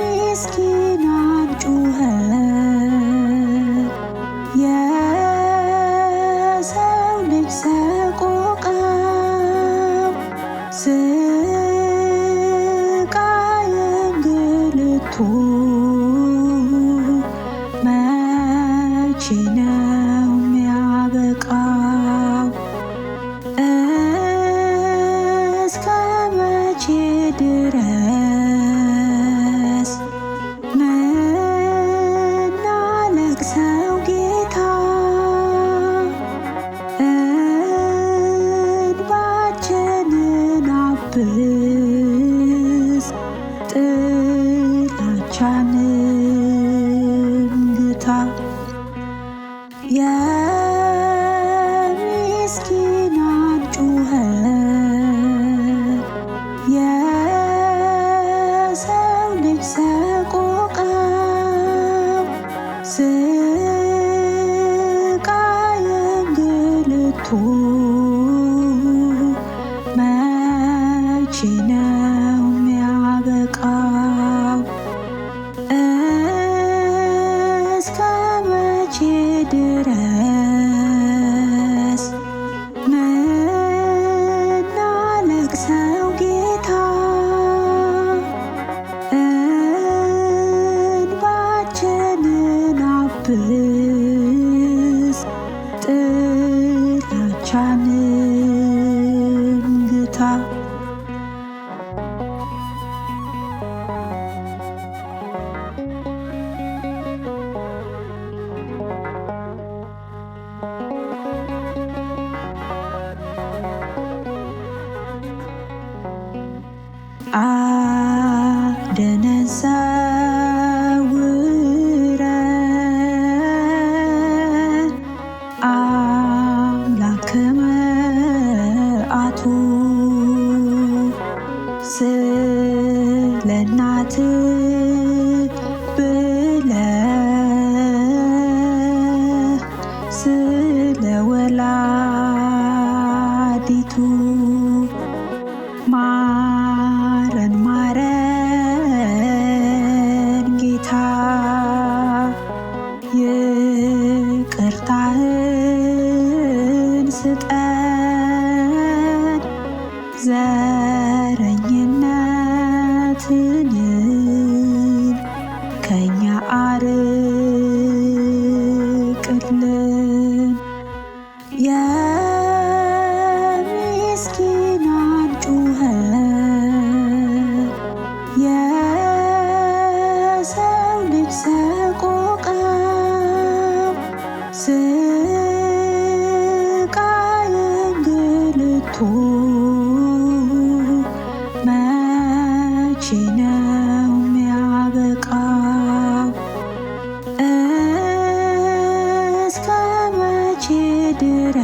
የምስኪናን ጩኸት የሰው ልጅ ሰቆቃ ስቃይ እንግልቱ መቼ ነው የሚያበቃው? እስከ መቼ ድረስ ምናለቅሰው ጌታ? እንባችንን አብስ፣ ጥላቻንን ግታ። የምስኪናን ጩኸት የሰው ልጅ ሰቆቃ ስቃይ እንግልቱ መቼ ነው የሚያበቃው? እስከ መቼ ድረስ ምናለቅሰው ጌታ? እንባችንን አብስ፣ ጥላቻንን ግታ። አደነን ሰውረን አምላክ ከመዓቱ ስለ እናትህ ብለህ ስለ ወላዲቱ ማረን ማረን ጌታ፣ ይቅርታህን ስጠን፣ ዘረኝነትን ከኛ አርቅልን። የምስኪናን ጩኸት የሰው ልጅ ሰቆቃ ስቃይ እንግልቱ መቼ ነው የሚያበቃው? እስከ መቼ ድረስ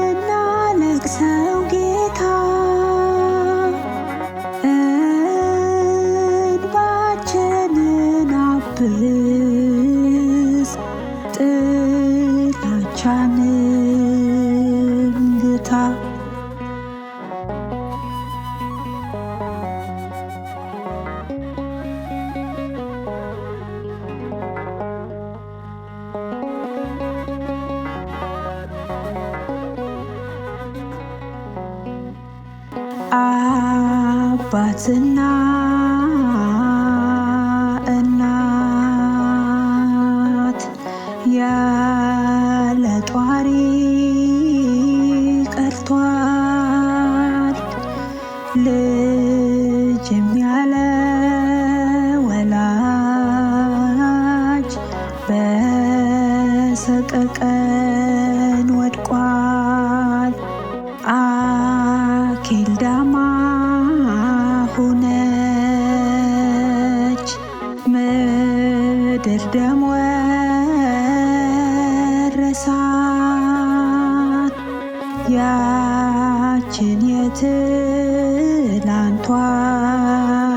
ምናለቅሰው ጌታ? እንባችንን አብስ፣ ጥላቻንን ግታ። አባትና እናት ያለ ጧሪ ቀርቷል። ልጅም ያለ ወላጅ በሰቀቀን ወድቋል።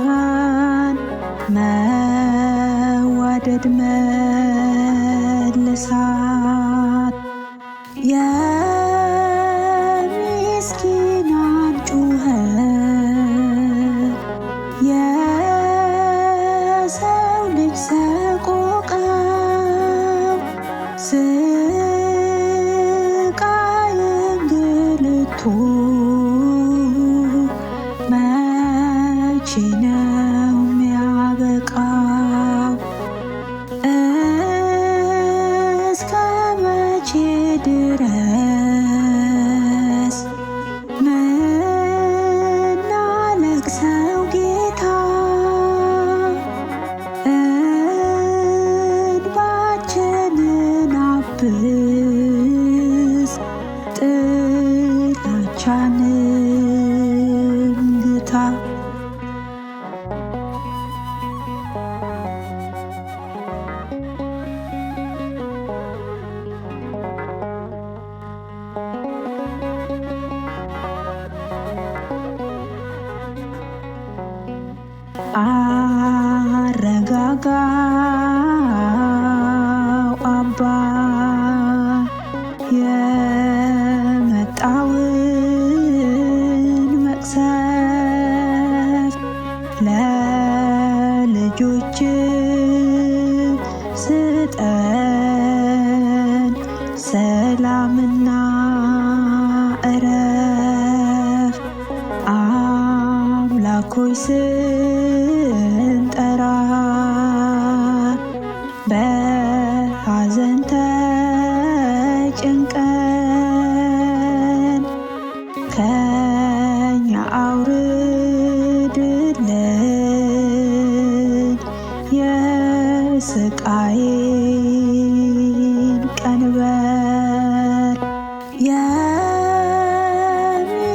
የትላንቷን መዋደድ መልሳት የምስኪናን ጩኸት የሰው ልጅ ሰቆቃው ስቃይ እንግልቱ መቼ ነው የሚያበቃው? እስከ መቼ ድረስ ምናለቅሰው ጌታ? እንባችንን አብስ ጥላቻንም ግታ። አረጋጋው አባ የመጣውን መቅሰፍት ለልጆች ስጠን ሰላምና እረፍ። አምላክ ሆይ ስንጠራ በሐዘን ተጨንቀን ከኛ አውርድልን የስቃይን ቀንበር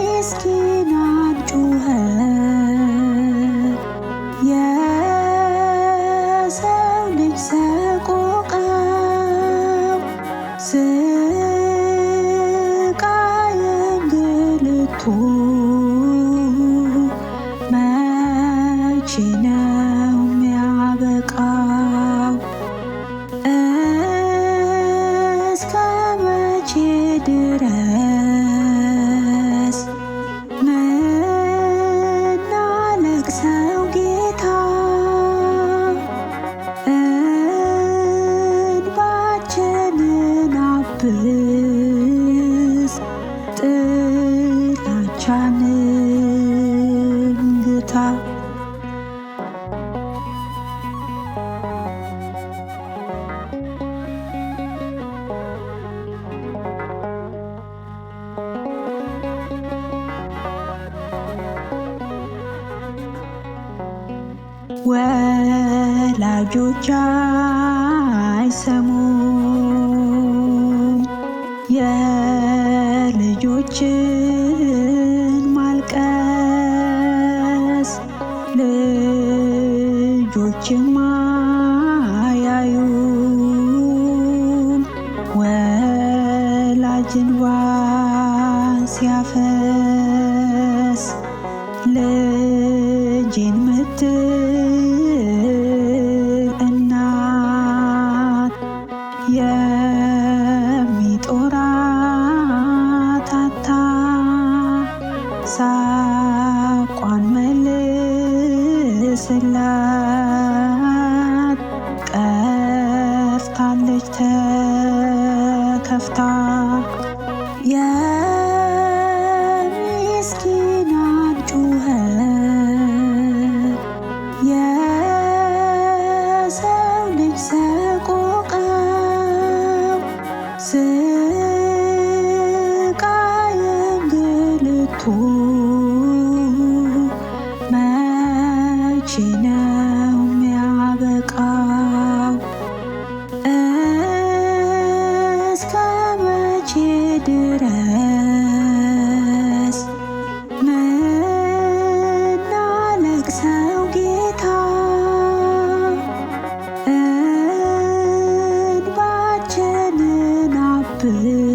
የምስኪናን ጩኸት የሰው ልጅ ሰቆቃው ስቃይ እንግልቱ መቼ ነው የሚያበቃው? እስከ መቼ ድረስ ምናለቅሰው ጌታ? እንባችንን አብስ ጥላቻንም ግታ። ወላጆች አይሰሙም የልጆችን ማልቀስ፣ ልጆችም አያዩም ወላጅ እንባን ሲያፈስ። ልጄን ምትል እናት የሚጦራት አታ ሳቋን መልስላት ቀፍታለች ተከፍታ። የምስኪናን ጩኸት የሰው ልጅ ሰቆቃው ስቃይ እንግልቱ መቼ ነው የሚያበቃው? እስከ መቼ ድረስ ምናለቅሰው ጌታ? እንባችንን አብስ